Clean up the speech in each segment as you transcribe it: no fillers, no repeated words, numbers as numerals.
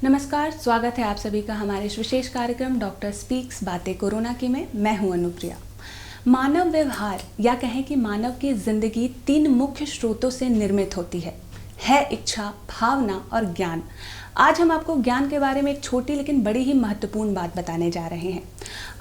नमस्कार, स्वागत है आप सभी का हमारे इस विशेष कार्यक्रम डॉक्टर स्पीक्स बातें कोरोना की में। मैं हूं अनुप्रिया। मानव व्यवहार या कहें कि मानव की जिंदगी 3 मुख्य स्रोतों से निर्मित होती है इच्छा, भावना और ज्ञान। आज हम आपको ज्ञान के बारे में एक छोटी लेकिन बड़ी ही महत्वपूर्ण बात बताने जा रहे हैं।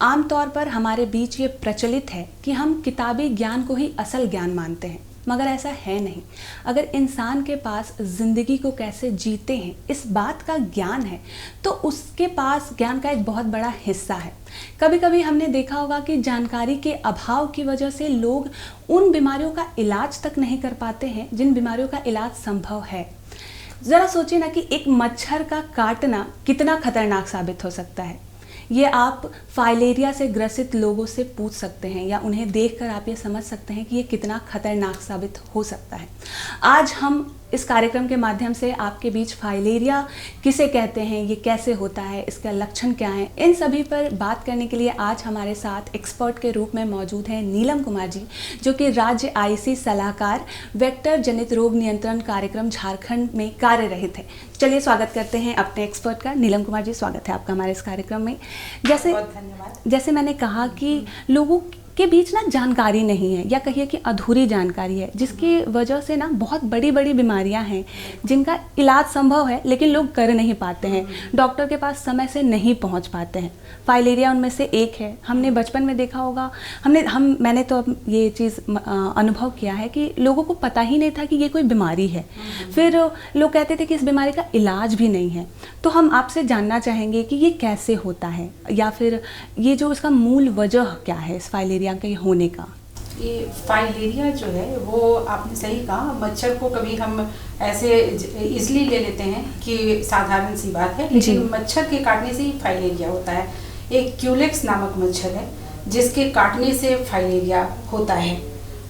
आमतौर पर हमारे बीच ये प्रचलित है कि हम किताबी ज्ञान को ही असल ज्ञान मानते हैं, मगर ऐसा है नहीं। अगर इंसान के पास ज़िंदगी को कैसे जीते हैं इस बात का ज्ञान है तो उसके पास ज्ञान का एक बहुत बड़ा हिस्सा है। कभी कभी हमने देखा होगा कि जानकारी के अभाव की वजह से लोग उन बीमारियों का इलाज तक नहीं कर पाते हैं जिन बीमारियों का इलाज संभव है। ज़रा सोचिए ना कि एक मच्छर का काटना कितना खतरनाक साबित हो सकता है। ये आप फाइलेरिया से ग्रसित लोगों से पूछ सकते हैं या उन्हें देखकर आप ये समझ सकते हैं कि ये कितना खतरनाक साबित हो सकता है। आज हम इस कार्यक्रम के माध्यम से आपके बीच फाइलेरिया किसे कहते हैं, ये कैसे होता है, इसका लक्षण क्या है, इन सभी पर बात करने के लिए आज हमारे साथ एक्सपर्ट के रूप में मौजूद हैं नीलम कुमार जी, जो कि राज्य आईसी सलाहकार वेक्टर जनित रोग नियंत्रण कार्यक्रम झारखंड में कार्यरत है। चलिए स्वागत करते हैं अपने एक्सपर्ट का। नीलम कुमार जी, स्वागत है आपका हमारे इस कार्यक्रम में। जैसे मैंने कहा कि लोगों के बीच ना जानकारी नहीं है या कहिए कि अधूरी जानकारी है, जिसकी वजह से ना बहुत बड़ी बड़ी बीमारियां हैं जिनका इलाज संभव है लेकिन लोग कर नहीं पाते हैं, डॉक्टर के पास समय से नहीं पहुंच पाते हैं। फाइलेरिया उनमें से एक है। हमने बचपन में देखा होगा, मैंने तो अब ये चीज़ अनुभव किया है कि लोगों को पता ही नहीं था कि ये कोई बीमारी है। फिर लोग कहते थे कि इस बीमारी का इलाज भी नहीं है। तो हम आपसे जानना चाहेंगे कि ये कैसे होता है या फिर ये जो इसका मूल वजह क्या है इस फाइलेरिया के होने का। ये फाइलेरिया जो है वो आपने सही कहा, मच्छर को कभी हम ऐसे इजली ले लेते हैं कि साधारण सी बात है, लेकिन मच्छर के काटने से ही फाइलेरिया होता है। एक क्यूलेक्स नामक मच्छर है जिसके काटने से फाइलेरिया होता है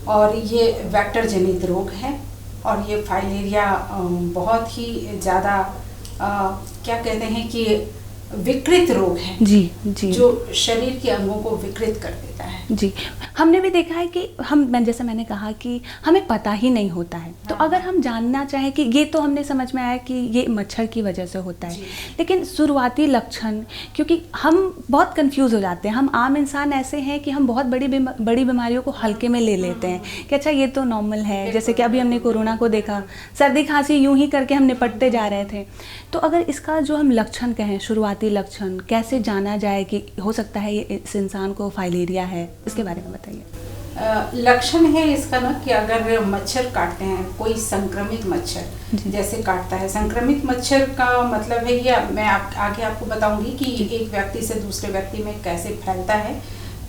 और ये वेक्टर जनित रोग है। और ये फाइलेरिया बहुत ही ज़्यादा क्या कहते हैं कि विकृत रोग है जी, जो शरीर के अंगों को विकृत कर देता है। जी, हमने भी देखा है कि जैसे मैंने कहा कि हमें पता ही नहीं होता है। तो अगर हम जानना चाहें कि ये तो हमने समझ में आया कि ये मच्छर की वजह से होता है, लेकिन शुरुआती लक्षण, क्योंकि हम बहुत कंफ्यूज हो जाते हैं। हम आम इंसान ऐसे हैं कि हम बहुत बड़ी बीमारियों को हल्के में ले लेते हैं कि अच्छा ये तो नॉर्मल है। जैसे कि अभी हमने कोरोना को देखा, सर्दी खांसी यूं ही करके हम निपटते जा रहे थे। तो अगर इसका जो हम लक्षण कहें, शुरुआती लक्षण, कैसे जाना जाए कि हो सकता है ये इस इंसान को फाइलेरिया है, इसके बारे में बताइए। लक्षण है इसका ना कि अगर मच्छर काटते हैं, कोई संक्रमित मच्छर जैसे काटता है। संक्रमित मच्छर का मतलब है, ये मैं आगे आपको बताऊंगी कि एक व्यक्ति से दूसरे व्यक्ति में कैसे फैलता है।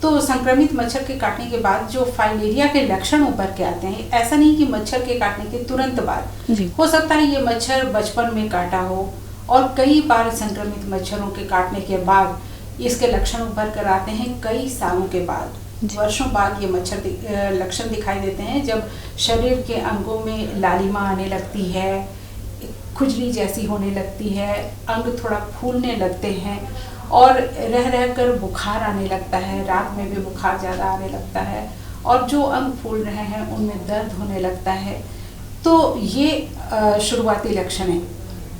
तो संक्रमित मच्छर के काटने के बाद जो फाइलेरिया के लक्षण उभर के आते हैं, ऐसा नहीं कि मच्छर के काटने के तुरंत बाद, हो सकता है ये मच्छर बचपन में काटा हो और कई बार संक्रमित मच्छरों के काटने के बाद इसके लक्षण उभर कर आते हैं। कई सालों के बाद, वर्षों बाद ये मच्छर लक्षण दिखाई देते हैं, जब शरीर के अंगों में लालिमा आने लगती है, खुजली जैसी होने लगती है, अंग थोड़ा फूलने लगते हैं और रह कर बुखार आने लगता है। रात में भी बुखार ज़्यादा आने लगता है और जो अंग फूल रहे हैं उनमें दर्द होने लगता है। तो ये शुरुआती लक्षण है।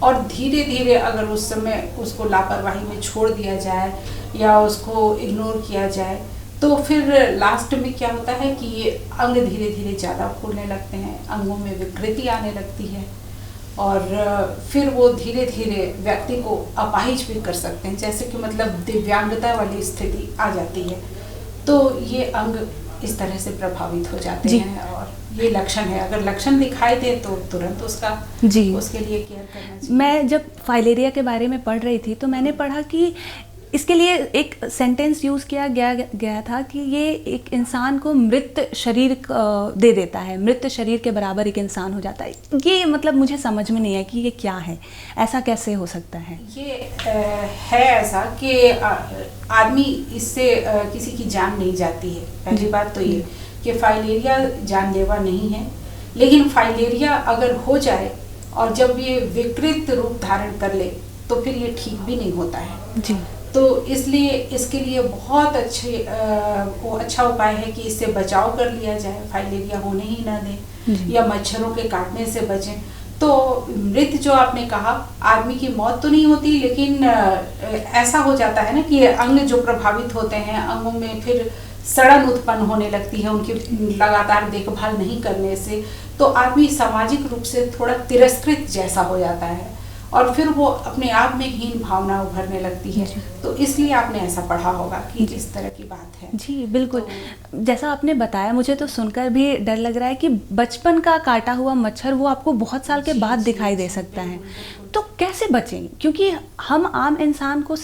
और धीरे धीरे अगर उस समय उसको लापरवाही में छोड़ दिया जाए या उसको इग्नोर किया जाए तो फिर लास्ट में क्या होता है कि ये अंग धीरे धीरे ज़्यादा फूलने लगते हैं, अंगों में विकृति आने लगती है और फिर वो धीरे धीरे व्यक्ति को अपाहिज भी कर सकते हैं, जैसे कि मतलब दिव्यांगता वाली स्थिति आ जाती है। तो ये अंग इस तरह से प्रभावित हो जाते हैं और ये लक्षण है। अगर लक्षण दिखाई दे तो तुरंत उसके लिए केयर करना चाहिए। मैं जब फाइलेरिया के बारे में पढ़ रही थी तो मैंने पढ़ा कि इसके लिए एक सेंटेंस यूज़ किया गया था कि ये एक इंसान को मृत शरीर दे देता है, मृत शरीर के बराबर एक इंसान हो जाता है। ये मतलब मुझे समझ में नहीं है कि ये क्या है, ऐसा कैसे हो सकता है। ये है ऐसा कि आदमी इससे किसी की जान नहीं जाती है। पहली बात तो ये कि फाइलेरिया जानलेवा नहीं है, लेकिन फाइलेरिया अगर हो जाए और जब ये विकृत रूप धारण कर ले तो फिर ये ठीक भी नहीं होता है जी। तो इसलिए इसके लिए बहुत अच्छा उपाय है कि इससे बचाव कर लिया जाए, फाइलेरिया होने ही ना दें या मच्छरों के काटने से बचें। तो मृत जो आपने कहा, आदमी की मौत तो नहीं होती, लेकिन ऐसा हो जाता है ना कि अंग जो प्रभावित होते हैं, अंगों में फिर सड़न उत्पन्न होने लगती है उनकी लगातार देखभाल नहीं करने से। तो आदमी सामाजिक रूप से थोड़ा तिरस्कृत जैसा हो जाता है और फिर वो अपने आप में हीन भावना उभरने लगती है। तो इसलिए आपने ऐसा पढ़ा होगा कि इस तरह की बात है। जी बिल्कुल। तो जैसा आपने बताया, मुझे तो सुनकर भी डर लग रहा है कि बचपन का काटा हुआ मच्छर वो आपको बहुत साल के बाद दिखाई दे सकता है। तो कैसे बचें? क्योंकि हम आम इंसान को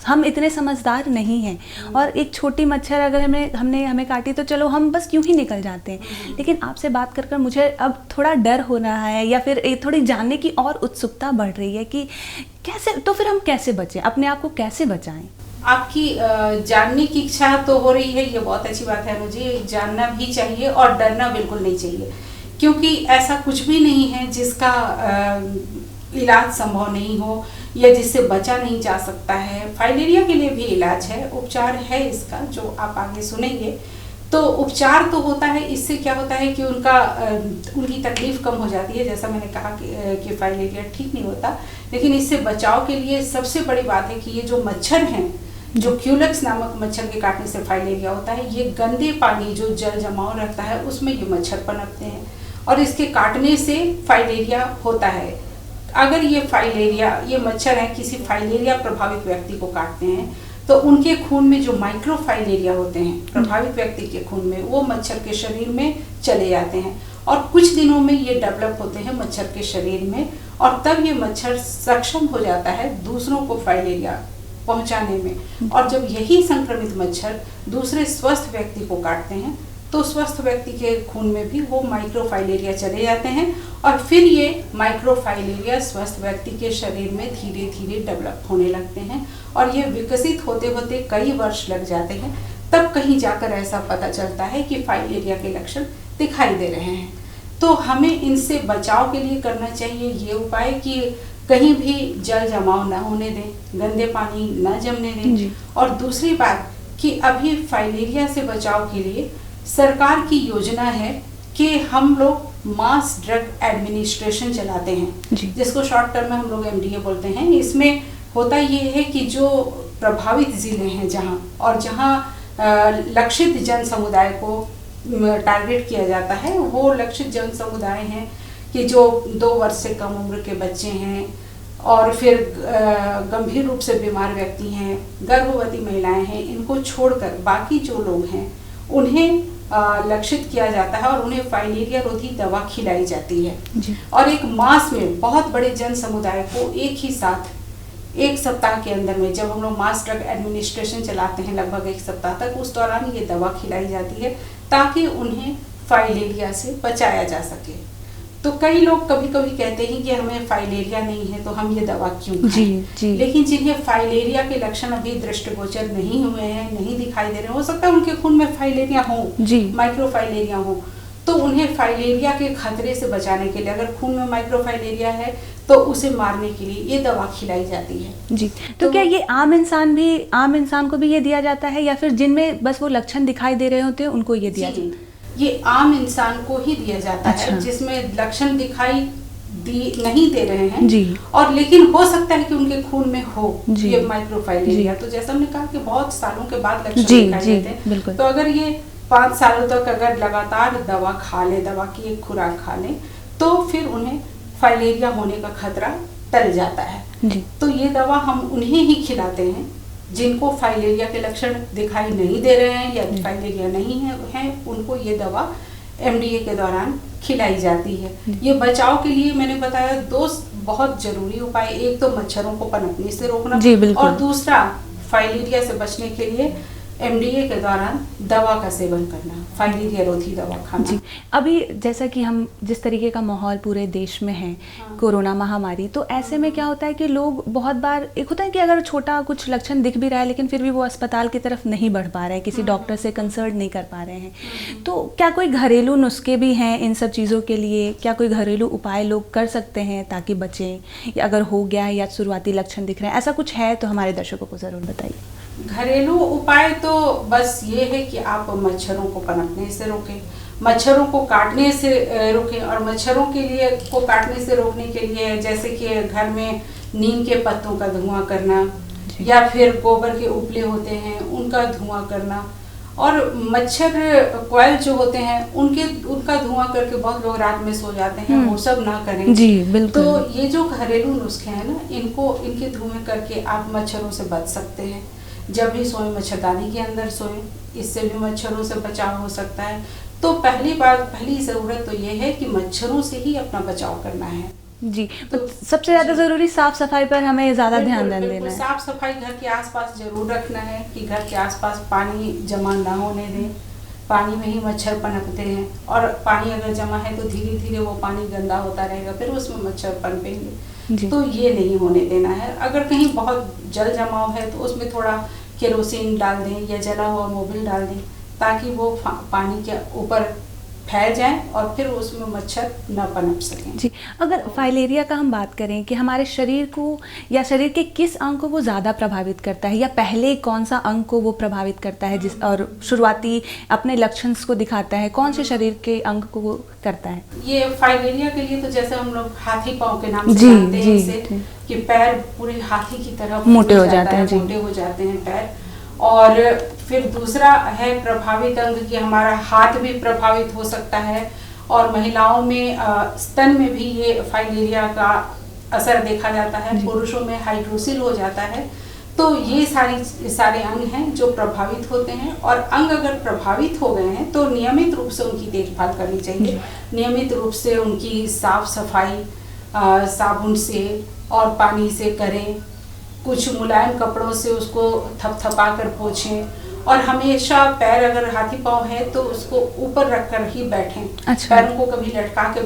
हम इतने समझदार नहीं हैं और एक छोटी मच्छर अगर हमें काटी तो चलो हम बस यूं ही निकल जाते हैं। लेकिन आपसे बात कर मुझे अब थोड़ा डर हो रहा है या फिर थोड़ी जानने की और उत्सुकता बढ़ रही है कि कैसे, तो फिर हम कैसे बचें, अपने आप को कैसे बचाएं? आपकी जानने की इच्छा तो हो रही है, ये बहुत अच्छी बात है मुझे। जानना भी चाहिए और डरना बिल्कुल नहीं चाहिए, क्योंकि ऐसा कुछ भी नहीं है जिसका इलाज संभव नहीं हो या जिससे बचा नहीं जा सकता है। फाइलेरिया के लिए भी इलाज है, उपचार है इसका, जो आप आगे सुनेंगे। तो उपचार तो होता है, इससे क्या होता है कि उनकी तकलीफ कम हो जाती है। जैसा मैंने कहा कि फाइलेरिया ठीक नहीं होता, लेकिन इससे बचाव के लिए सबसे बड़ी बात है कि ये जो मच्छर हैं, जो क्यूलेक्स नामक मच्छर के काटने से फाइलेरिया होता है, ये गंदे पानी जो जल जमाव रहता है उसमें ये मच्छर पनपते हैं और इसके काटने से फाइलेरिया होता है। अगर ये मच्छर है किसी फाइलेरिया प्रभावित व्यक्ति को काटते हैं तो उनके खून में जो माइक्रोफाइलेरिया होते हैं प्रभावित व्यक्ति के खून में, वो मच्छर के शरीर में चले जाते हैं और कुछ दिनों में ये डेवलप होते हैं मच्छर के शरीर में, और तब ये मच्छर सक्षम हो जाता है दूसरों को फाइलेरिया पहुंचाने में। और जब यही संक्रमित मच्छर दूसरे स्वस्थ व्यक्ति को काटते हैं तो स्वस्थ व्यक्ति के खून में भी वो माइक्रोफाइलेरिया चले जाते हैं और फिर ये माइक्रोफाइलेरिया स्वस्थ व्यक्ति के शरीर में धीरे धीरे डेवलप होने लगते हैं और ये विकसित होते होते कई वर्ष लग जाते हैं। तब कहीं जाकर ऐसा पता चलता है कि फाइलेरिया के लक्षण दिखाई दे रहे हैं। तो हमें इनसे बचाव के लिए करना चाहिए ये उपाय कि कहीं भी जल जमाव न होने दें, गंदे पानी न जमने दें। और दूसरी बात कि अभी फाइलेरिया से बचाव के लिए सरकार की योजना है कि हम लोग मास ड्रग एडमिनिस्ट्रेशन चलाते हैं, जिसको शॉर्ट टर्म में हम लोग MDA बोलते हैं। इसमें होता ये है कि जो प्रभावित जिले हैं जहाँ लक्षित जन समुदाय को टारगेट किया जाता है, वो लक्षित जन समुदाय हैं कि जो 2 वर्ष से कम उम्र के बच्चे हैं और फिर गंभीर रूप से बीमार व्यक्ति हैं, गर्भवती महिलाएं हैं। इनको छोड़कर बाकी जो लोग हैं उन्हें लक्षित किया जाता है और उन्हें फाइलेरिया रोधी दवा खिलाई जाती है। और एक मास में बहुत बड़े जन समुदाय को एक ही साथ 1 सप्ताह के अंदर में, जब हम लोग मास ड्रग एडमिनिस्ट्रेशन चलाते हैं लगभग 1 सप्ताह तक, उस दौरान ये दवा खिलाई जाती है ताकि उन्हें फाइलेरिया से बचाया जा सके। तो कई लोग कभी कभी कहते हैं कि हमें फाइलेरिया नहीं है तो हम ये दवा क्यों खाएं? लेकिन जिन्हें फाइलेरिया के लक्षण अभी दृष्टिगोचर नहीं हुए हैं, नहीं दिखाई दे रहे, हो सकता है उनके खून में फाइलेरिया हो, माइक्रोफाइलेरिया हो, तो उन्हें फाइलेरिया के खतरे से बचाने के लिए, अगर खून में माइक्रोफाइलेरिया है तो उसे मारने के लिए ये दवा खिलाई जाती है। जी तो क्या ये आम इंसान को भी ये दिया जाता है या फिर जिनमें बस वो लक्षण दिखाई दे रहे होते हैं उनको ये दिया जाता है? ये आम इंसान को ही दिया जाता है जिसमें लक्षण दिखाई नहीं दे रहे हैं जी। और लेकिन हो सकता है कि उनके खून में हो ये माइक्रोफाइलेरिया। तो जैसा हमने कहा कि बहुत सालों के बाद लक्षण दिखाई देते हैं, तो अगर ये 5 सालों तक अगर लगातार दवा खा ले, दवा की एक खुराक खा ले, तो फिर उन्हें फाइलेरिया होने का खतरा टल जाता है जी। तो ये दवा हम उन्हें ही खिलाते हैं जिनको फाइलेरिया के लक्षण दिखाई नहीं दे रहे हैं या फाइलेरिया नहीं है, उनको ये दवा MDA के दौरान खिलाई जाती है। ये बचाव के लिए मैंने बताया 2 बहुत जरूरी उपाय, एक तो मच्छरों को पनपने से रोकना और दूसरा फाइलेरिया से बचने के लिए MDA के दौरान दवा का सेवन करना, फाइलेरिया रोधी दवा खाना जी। अभी जैसा कि हम जिस तरीके का माहौल पूरे देश में है, कोरोना महामारी, तो ऐसे में क्या होता है कि लोग बहुत बार, एक होता है कि अगर छोटा कुछ लक्षण दिख भी रहा है लेकिन फिर भी वो अस्पताल की तरफ नहीं बढ़ पा रहे हैं, किसी डॉक्टर से कंसल्ट नहीं कर पा रहे हैं, तो क्या कोई घरेलू नुस्खे भी हैं इन सब चीज़ों के लिए? क्या कोई घरेलू उपाय लोग कर सकते हैं ताकि बचें, या अगर हो गया है या शुरुआती लक्षण दिख रहे हैं, ऐसा कुछ है तो हमारे दर्शकों को ज़रूर बताइए। घरेलू उपाय तो बस ये है कि आप मच्छरों को पनपने से रोकें, मच्छरों को काटने से रोकें। और मच्छरों के लिए को काटने से रोकने के लिए जैसे कि घर में नीम के पत्तों का धुआं करना या फिर गोबर के उपले होते हैं उनका धुआं करना, और मच्छर कॉइल जो होते हैं उनका धुआं करके बहुत लोग रात में सो जाते हैं, वो सब ना करें जी बिल्कुल। तो ये जो घरेलू नुस्खे हैं ना, इनके धुएं करके आप मच्छरों से बच सकते हैं। जब भी सोएं मच्छरदानी के अंदर सोएं, इससे भी मच्छरों से बचाव हो सकता है। तो पहली ज़रूरत तो ये है कि मच्छरों से ही अपना बचाव करना है जी। तो सबसे ज़्यादा ज़रूरी साफ़ सफाई पर हमें ज़्यादा ध्यान देना है। साफ़ सफाई घर के आसपास जरूर रखना है कि घर के आसपास पानी जमा ना होने दें, पानी में ही मच्छर पनपते हैं, और पानी अगर जमा है तो धीरे धीरे वो पानी गंदा होता रहेगा, फिर उसमें मच्छर पनपेंगे, तो ये नहीं होने देना है। अगर कहीं बहुत जल जमाव है तो उसमें थोड़ा केरोसिन डाल दें या जला हुआ मोबिल डाल दें, ताकि वो पानी के ऊपर फैल जाएं और फिर उसमें मच्छर न पनप सकें। जी, अगर फाइलेरिया का हम बात करें कि हमारे शरीर को या शरीर के किस अंग को वो ज़्यादा प्रभावित करता है, या पहले कौन सा अंग को वो प्रभावित करता है और शुरुआती अपने लक्षण को दिखाता है, कौन से शरीर के अंग को वो करता है? ये फाइलेरिया के लिए तो जैसे हम लोग हाथी पाँव के नाम से जानते हैं इसे, कि पैर पूरे हाथी की तरह मोटे हो जाते हैं, मोटे हो जाते हैं पैर। और फिर दूसरा है प्रभावित अंग कि हमारा हाथ भी प्रभावित हो सकता है, और महिलाओं में स्तन में भी ये फाइलेरिया का असर देखा जाता है, पुरुषों में हाइड्रोसिल हो जाता है। तो ये सारे अंग हैं जो प्रभावित होते हैं, और अंग अगर प्रभावित हो गए हैं तो नियमित रूप से उनकी देखभाल करनी चाहिए। नियमित रूप से उनकी साफ सफाई साबुन से और पानी से करें, कुछ मुलायम कपड़ों से उसको थपथपा कर पोंछें, और हमेशा पैर अगर हाथी पाँव है तो उसको ऊपर रखकर ही बैठें। अच्छा। पैरों को कभी लटका के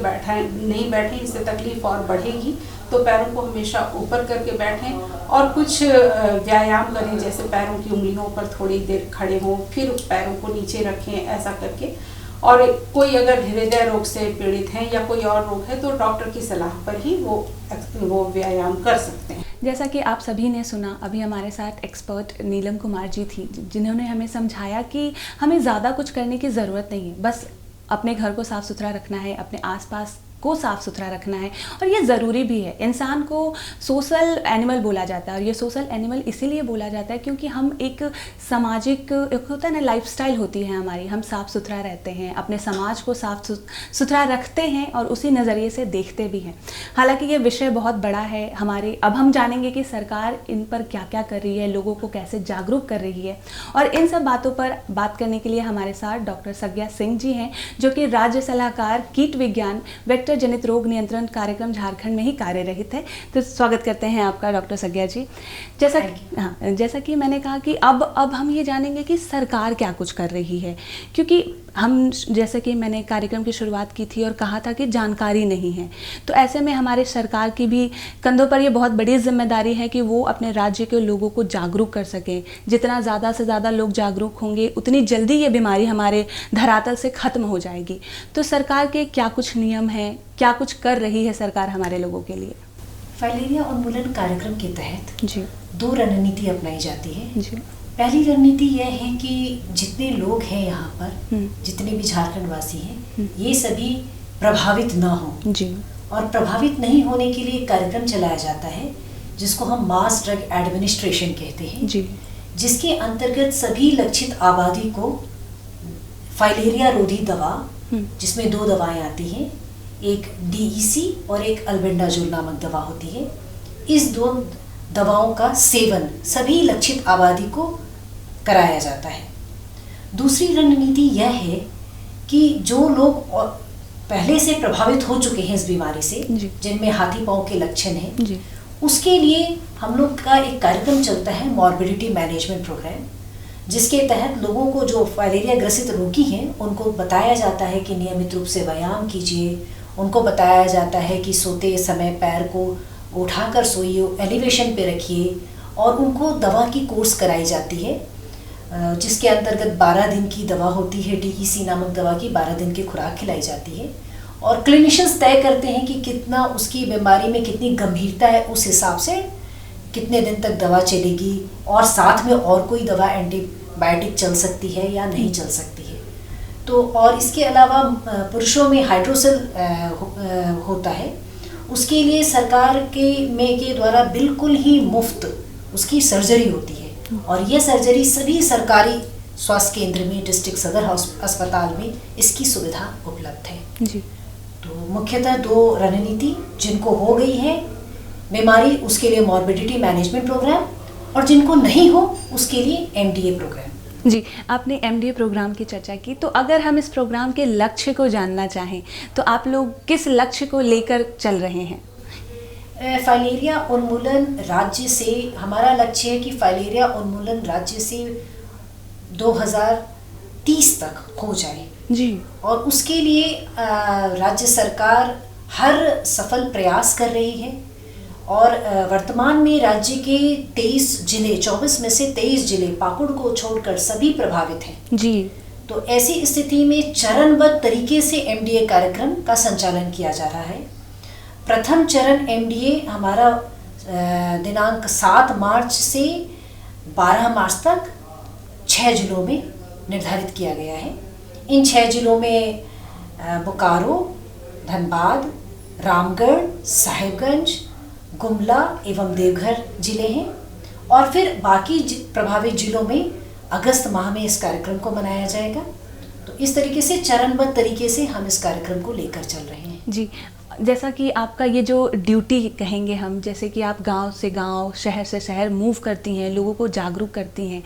नहीं बैठें, इससे तकलीफ और बढ़ेगी। तो पैरों को हमेशा ऊपर करके बैठें और कुछ व्यायाम करें, जैसे पैरों की उंगलियों पर थोड़ी देर खड़े हों, फिर पैरों को नीचे रखें, ऐसा करके। और कोई अगर हृदय रोग से पीड़ित हैं या कोई और रोग है तो डॉक्टर की सलाह पर ही वो व्यायाम कर सकते हैं। जैसा कि आप सभी ने सुना, अभी हमारे साथ एक्सपर्ट नीलम कुमार जी थी, जिन्होंने हमें समझाया कि हमें ज़्यादा कुछ करने की ज़रूरत नहीं है, बस अपने घर को साफ़ सुथरा रखना है, अपने आसपास को साफ़ सुथरा रखना है। और ये ज़रूरी भी है। इंसान को सोशल एनिमल बोला जाता है, और ये सोशल एनिमल इसीलिए बोला जाता है क्योंकि हम एक सामाजिक, एक होता है ना, लाइफस्टाइल होती है हमारी, हम साफ़ सुथरा रहते हैं, अपने समाज को साफ़ सुथरा रखते हैं और उसी नज़रिए से देखते भी हैं। हालांकि ये विषय बहुत बड़ा है हमारे। अब हम जानेंगे कि सरकार इन पर क्या क्या कर रही है, लोगों को कैसे जागरूक कर रही है, और इन सब बातों पर बात करने के लिए हमारे साथ डॉक्टर सज्ञा सिंह जी हैं, जो कि राज्य सलाहकार कीट विज्ञान वेक्टर जनित रोग नियंत्रण कार्यक्रम झारखंड में ही कार्यरत है। तो स्वागत करते हैं आपका डॉक्टर सज्ञा जी। जैसा कि मैंने कहा कि अब हम ये जानेंगे कि सरकार क्या कुछ कर रही है, क्योंकि हम, जैसे कि मैंने कार्यक्रम की शुरुआत की थी और कहा था कि जानकारी नहीं है, तो ऐसे में हमारे सरकार की भी कंधों पर ये बहुत बड़ी जिम्मेदारी है कि वो अपने राज्य के लोगों को जागरूक कर सकें। जितना ज़्यादा से ज़्यादा लोग जागरूक होंगे उतनी जल्दी ये बीमारी हमारे धरातल से ख़त्म हो जाएगी। तो सरकार के क्या कुछ नियम हैं, क्या कुछ कर रही है सरकार हमारे लोगों के लिए? फाइलेरिया उन्मूलन कार्यक्रम के तहत जी 2 रणनीति अपनाई जाती है। जी। पहली रणनीति यह है कि जितने लोग हैं यहाँ पर, जितने भी झारखंड वासी हैं, ये सभी प्रभावित ना हों जी, और प्रभावित नहीं होने के लिए कार्यक्रम चलाया जाता है जिसको हम मास ड्रग एडमिनिस्ट्रेशन कहते हैं जी, जिसके अंतर्गत सभी लक्षित आबादी को फाइलेरिया रोधी दवा, जिसमें 2 दवाएं आती हैं, एक DEC और एक अल्बेंडाजोल नामक दवा होती है। इस 2 दवाओं का सेवन सभी लक्षित आबादी को कराया जाता है। दूसरी रणनीति यह है कि जो लोग पहले से प्रभावित हो चुके हैं इस बीमारी से, जिनमें हाथी पाँव के लक्षण हैं, उसके लिए हम लोग का एक कार्यक्रम चलता है, मॉर्बिडिटी मैनेजमेंट प्रोग्राम, जिसके तहत लोगों को जो फाइलेरिया ग्रसित रोगी हैं उनको बताया जाता है कि नियमित रूप से व्यायाम कीजिए। उनको बताया जाता है कि सोते समय पैर को उठाकर सोइए, एलिवेशन पे रखिए, और उनको दवा की कोर्स कराई जाती है, जिसके अंतर्गत 12 दिन की दवा होती है। DEC नामक दवा की 12 दिन की खुराक खिलाई जाती है, और क्लिनिशियंस तय करते हैं कि कितना उसकी बीमारी में कितनी गंभीरता है, उस हिसाब से कितने दिन तक दवा चलेगी और साथ में और कोई दवा एंटीबायोटिक चल सकती है या नहीं चल सकती है। तो और इसके अलावा पुरुषों में हाइड्रोसेल होता है, उसके लिए सरकार के द्वारा बिल्कुल ही मुफ्त उसकी सर्जरी होती है और ये सर्जरी सभी सरकारी स्वास्थ्य केंद्र में, डिस्ट्रिक्ट सदर अस्पताल में इसकी सुविधा उपलब्ध है जी। तो मुख्यतः 2 रणनीति, जिनको हो गई है बीमारी उसके लिए मॉर्बिडिटी मैनेजमेंट प्रोग्राम और जिनको नहीं हो उसके लिए MDA प्रोग्राम। जी, आपने MDA प्रोग्राम की चर्चा की, तो अगर हम इस प्रोग्राम के लक्ष्य को जानना चाहें तो आप लोग किस लक्ष्य को लेकर चल रहे हैं? फाइलेरिया उन्मूलन राज्य से, हमारा लक्ष्य है कि फाइलेरिया उन्मूलन राज्य से 2030 तक हो जाए जी। और उसके लिए राज्य सरकार हर सफल प्रयास कर रही है और वर्तमान में राज्य के 23 जिले, 24 में से 23 जिले पाकुड़ को छोड़कर सभी प्रभावित हैं जी। तो ऐसी स्थिति में चरणबद्ध तरीके से MDA कार्यक्रम का संचालन किया जा रहा है। प्रथम चरण MDA हमारा दिनांक 7 मार्च से 12 मार्च तक 6 जिलों में निर्धारित किया गया है। इन 6 जिलों में बोकारो, धनबाद, रामगढ़, साहिबगंज, गुमला एवं देवघर जिले हैं और फिर बाकी प्रभावित जिलों में अगस्त माह में इस कार्यक्रम को मनाया जाएगा। तो इस तरीके से चरणबद्ध तरीके से हम इस कार्यक्रम को लेकर चल रहे हैं। जी, जैसा कि आपका ये जो ड्यूटी कहेंगे हम, जैसे कि आप गांव से गांव, शहर से शहर मूव करती हैं, लोगों को जागरूक करती हैं,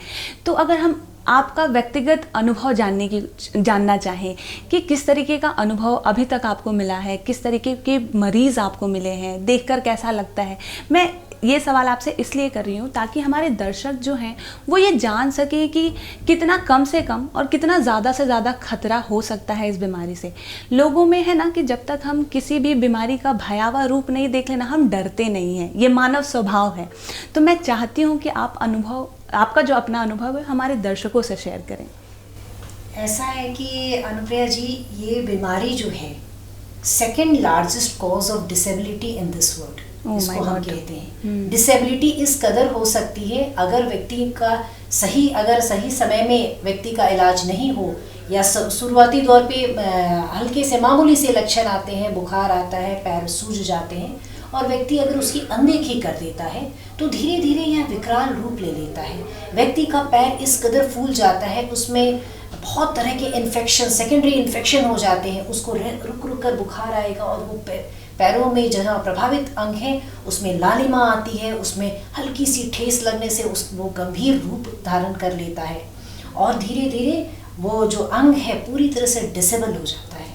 तो अगर हम आपका व्यक्तिगत अनुभव जानना चाहें कि किस तरीके का अनुभव अभी तक आपको मिला है, किस तरीके के मरीज़ आपको मिले हैं, देखकर कैसा लगता है। मैं ये सवाल आपसे इसलिए कर रही हूँ ताकि हमारे दर्शक जो हैं वो ये जान सकें कि कितना कम से कम और कितना ज़्यादा से ज़्यादा खतरा हो सकता है इस बीमारी से। लोगों में है ना कि जब तक हम किसी भी बीमारी का भयावह रूप नहीं देख लेना, हम डरते नहीं हैं, ये मानव स्वभाव है। तो मैं चाहती हूँ कि आपका जो अपना अनुभव है हमारे दर्शकों से शेयर करें। ऐसा है कि अनुप्रिया जी, ये बीमारी जो है second largest cause of disability in this world, इसको हम कहते हैं। डिसेबिलिटी इस कदर हो सकती है अगर व्यक्ति का सही समय में व्यक्ति का इलाज नहीं हो या शुरुआती दौर पे हल्के से मामूली से लक्षण आते हैं, बुखार आता है, पैर सूज जाते हैं और व्यक्ति अगर उसकी अनदेखी कर देता है तो धीरे धीरे यह विकराल रूप ले लेता है। व्यक्ति का पैर इस कदर फूल जाता है, उसमें बहुत तरह के इन्फेक्शन, सेकेंडरी इन्फेक्शन हो जाते हैं, उसको रुक रुक कर बुखार आएगा और वो पैरों में जहाँ प्रभावित अंग है उसमें लालिमा आती है, उसमें हल्की सी ठेस लगने से वो गंभीर रूप धारण कर लेता है और धीरे धीरे वो जो अंग है पूरी तरह से डिसेबल हो जाता है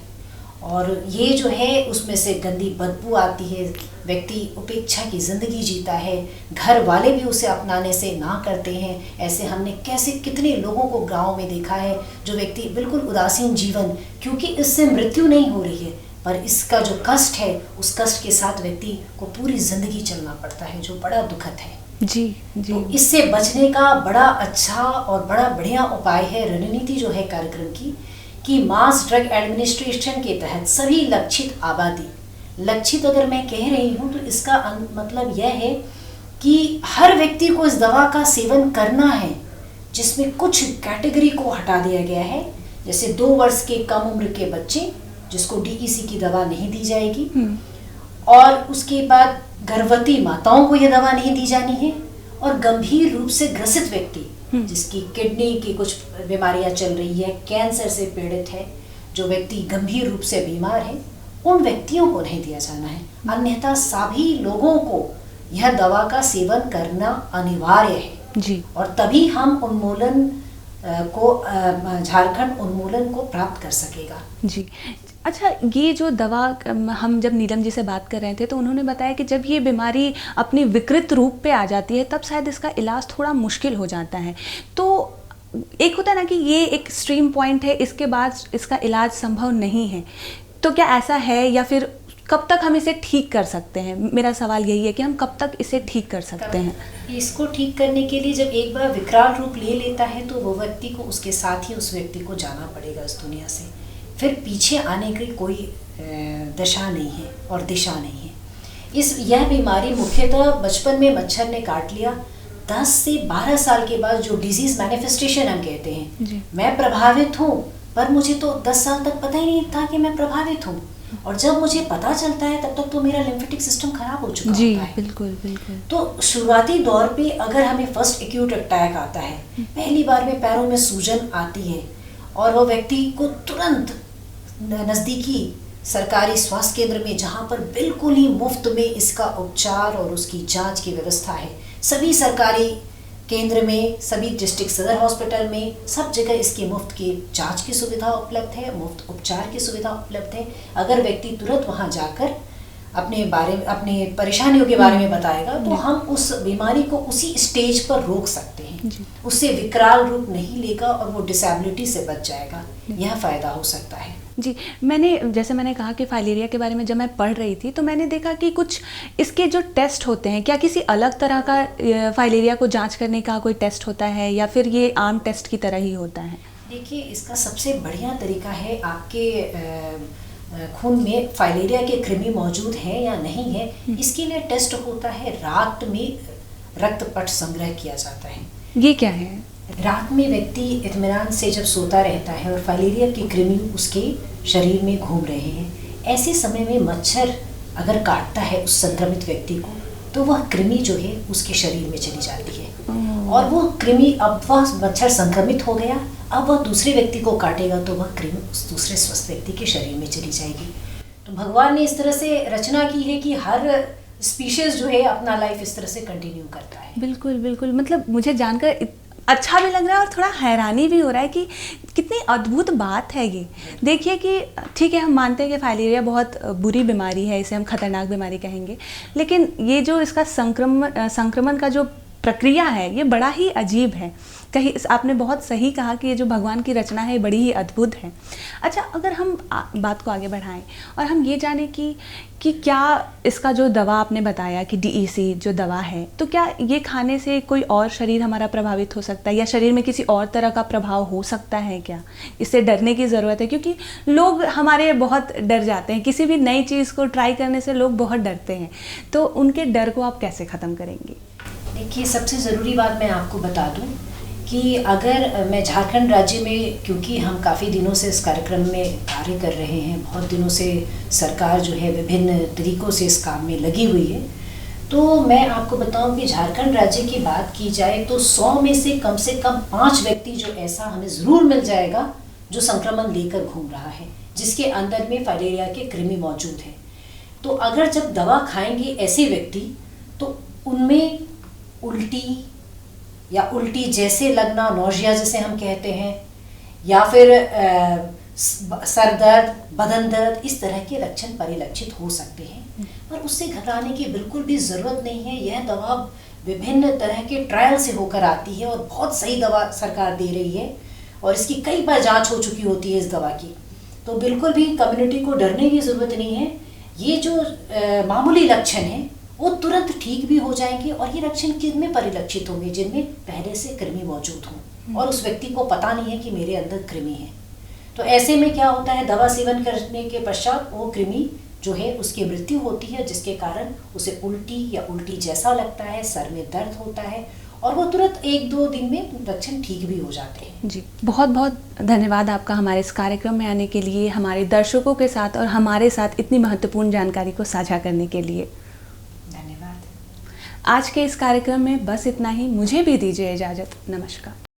और ये जो है उसमें से गंदी बदबू आती है, व्यक्ति उपेक्षा की ज़िंदगी जीता है, घर वाले भी उसे अपनाने से ना करते हैं। ऐसे हमने कितने लोगों को गाँव में देखा है जो व्यक्ति बिल्कुल उदासीन जीवन, क्योंकि इससे मृत्यु नहीं हो रही है पर इसका जो कष्ट है उस कष्ट के साथ व्यक्ति को पूरी ज़िंदगी चलना पड़ता है, जो बड़ा दुखद है। जी जी। तो इससे बचने का बड़ा अच्छा और बड़ा बढ़िया उपाय है, रणनीति जो है कार्यक्रम की, कि मास ड्रग एडमिनिस्ट्रेशन के तहत सभी लक्षित आबादी, लक्षित अगर मैं कह रही हूँ तो इसका मतलब यह है कि हर व्यक्ति को इस दवा का सेवन करना है, जिसमें कुछ कैटेगरी को हटा दिया गया है। जैसे 2 वर्ष के कम उम्र के बच्चे जिसको DEC की दवा नहीं दी जाएगी और उसके बाद गर्भवती माताओं को यह दवा नहीं दी जानी है और गंभीर रूप से ग्रसित व्यक्ति जिसकी किडनी की कुछ बीमारियां चल रही है, कैंसर से पीड़ित है, जो व्यक्ति गंभीर रूप से बीमार है, उन व्यक्तियों को नहीं दिया जाना है। अन्यथा सभी लोगों को यह दवा का सेवन करना अनिवार्य है जी। और तभी हम उन्मूलन को झारखंड उन्मूलन को प्राप्त कर सकेगा जी। अच्छा, ये जो दवा हम जब नीलम जी से बात कर रहे थे तो उन्होंने बताया कि जब ये बीमारी अपनी विकृत रूप पे आ जाती है तब शायद इसका इलाज थोड़ा मुश्किल हो जाता है। तो एक होता है ना कि ये एक स्ट्रीम पॉइंट है, इसके बाद इसका इलाज संभव नहीं है, तो क्या ऐसा है या फिर कब तक हम इसे ठीक कर सकते हैं? मेरा सवाल यही है कि हम कब तक इसे ठीक कर सकते हैं? इसको ठीक करने के लिए जब एक बार विकराल रूप ले लेता है तो वो व्यक्ति को, उसके साथ ही उस व्यक्ति को जाना पड़ेगा इस दुनिया से, फिर पीछे आने की कोई दशा नहीं है और दिशा नहीं है। यह बीमारी मुख्यतः बचपन में मच्छर ने काट लिया, 10 से 12 साल के बाद जो डिजीज मैनिफेस्टेशन हम कहते हैं, मैं प्रभावित हूँ पर मुझे तो 10 साल तक पता ही नहीं था कि मैं प्रभावित हूँ, और जब मुझे पता चलता है तब तक तो मेरा लिम्फेटिक सिस्टम खराब हो चुका होता है। बिल्कुल बिल्कुल। तो शुरुआती दौर पे अगर हमें फर्स्ट एक्यूट अटैक आता है, पहली बार में पैरों में सूजन आती है और वो व्यक्ति को तुरंत नज़दीकी सरकारी स्वास्थ्य केंद्र में, जहाँ पर बिल्कुल ही मुफ्त में इसका उपचार और उसकी जांच की व्यवस्था है, सभी सरकारी केंद्र में, सभी डिस्ट्रिक्ट सदर हॉस्पिटल में, सब जगह इसकी मुफ्त की जांच की सुविधा उपलब्ध है, मुफ्त उपचार की सुविधा उपलब्ध है। अगर व्यक्ति तुरंत वहां जाकर अपने परेशानियों के बारे में बताएगा तो हम उस बीमारी को उसी स्टेज पर रोक सकते हैं, उससे विकराल रूप नहीं लेगा और वो डिसेबिलिटी से बच जाएगा। यह फायदा हो सकता है। जी, जैसे मैंने कहा कि फाइलेरिया के बारे में जब मैं पढ़ रही थी तो मैंने देखा कि कुछ इसके जो टेस्ट होते हैं, क्या किसी अलग तरह का फाइलेरिया को जांच करने का कोई टेस्ट होता है या फिर ये आम टेस्ट की तरह ही होता है? देखिए, इसका सबसे बढ़िया तरीका है, आपके खून में फाइलेरिया के कृमि मौजूद है या नहीं है, इसके लिए टेस्ट होता है। रात में रक्तपट संग्रह किया जाता है। ये क्या है? रात में व्यक्ति इत्मीनान से जब सोता रहता है और फाइलेरिया की कृमि उसके शरीर में घूम रहे हैं, ऐसे समय में मच्छर अगर काटता है उस संक्रमित व्यक्ति को, तो वह कृमि जो है उसके शरीर में चली जाती है और वो कृमि, अब वह मच्छर संक्रमित हो गया, अब वह दूसरे व्यक्ति को काटेगा तो वह कृमि उस दूसरे स्वस्थ व्यक्ति के शरीर में चली जाएगी। तो भगवान ने इस तरह से रचना की है कि हर स्पीशीज जो है अपना लाइफ इस तरह से कंटिन्यू करता है। बिल्कुल बिल्कुल। मतलब मुझे जानकर अच्छा भी लग रहा है और थोड़ा हैरानी भी हो रहा है कि कितनी अद्भुत बात है ये। देखिए कि ठीक है, हम मानते हैं कि फाइलेरिया बहुत बुरी बीमारी है, इसे हम खतरनाक बीमारी कहेंगे, लेकिन ये जो इसका संक्रमण का जो प्रक्रिया है ये बड़ा ही अजीब है। कहीं आपने बहुत सही कहा कि ये जो भगवान की रचना है बड़ी ही अद्भुत है। अच्छा, अगर हम बात को आगे बढ़ाएं और हम ये जाने कि क्या इसका जो दवा आपने बताया कि DEC जो दवा है, तो क्या ये खाने से कोई और शरीर हमारा प्रभावित हो सकता है या शरीर में किसी और तरह का प्रभाव हो सकता है? क्या इससे डरने की ज़रूरत है? क्योंकि लोग हमारे बहुत डर जाते हैं, किसी भी नई चीज़ को ट्राई करने से लोग बहुत डरते हैं, तो उनके डर को आप कैसे ख़त्म करेंगे? देखिए, सबसे ज़रूरी बात मैं आपको बता दूं कि अगर मैं झारखंड राज्य में, क्योंकि हम काफ़ी दिनों से इस कार्यक्रम में कार्य कर रहे हैं, बहुत दिनों से सरकार जो है विभिन्न तरीक़ों से इस काम में लगी हुई है, तो मैं आपको बताऊं कि झारखंड राज्य की बात की जाए तो 100 में से कम 5 व्यक्ति जो ऐसा हमें ज़रूर मिल जाएगा जो संक्रमण लेकर घूम रहा है, जिसके अंदर में फाइलेरिया के कृमि मौजूद है। तो अगर जब दवा खाएंगे ऐसे व्यक्ति, तो उनमें उल्टी या उल्टी जैसे लगना, नौजिया जिसे हम कहते हैं, या फिर सर दर्द, बदन दर्द, इस तरह के लक्षण परिलक्षित हो सकते हैं, पर उससे घबराने की बिल्कुल भी ज़रूरत नहीं है। यह दवा विभिन्न तरह के ट्रायल से होकर आती है और बहुत सही दवा सरकार दे रही है और इसकी कई बार जांच हो चुकी होती है इस दवा की, तो बिल्कुल भी कम्युनिटी को डरने की ज़रूरत नहीं है। ये जो मामूली लक्षण हैं वो तुरंत ठीक भी हो जाएंगे और ये लक्षण किनमें परिलक्षित होंगे? जिनमें पहले से कृमि मौजूद हों और उस व्यक्ति को पता नहीं है कि मेरे अंदर कृमि है। तो ऐसे में क्या होता है, दवा सेवन करने के पश्चात वो कृमि जो है उसकी मृत्यु होती है, जिसके कारण उसे उल्टी या उल्टी जैसा लगता है, सर में दर्द होता है और वो तुरंत 1-2 दिन में लक्षण ठीक भी हो जाते हैं। जी, बहुत बहुत धन्यवाद आपका हमारे इस कार्यक्रम में आने के लिए, हमारे दर्शकों के साथ और हमारे साथ इतनी महत्वपूर्ण जानकारी को साझा करने के लिए। धन्यवाद। आज के इस कार्यक्रम में बस इतना ही। मुझे भी दीजिए इजाज़त। नमस्कार।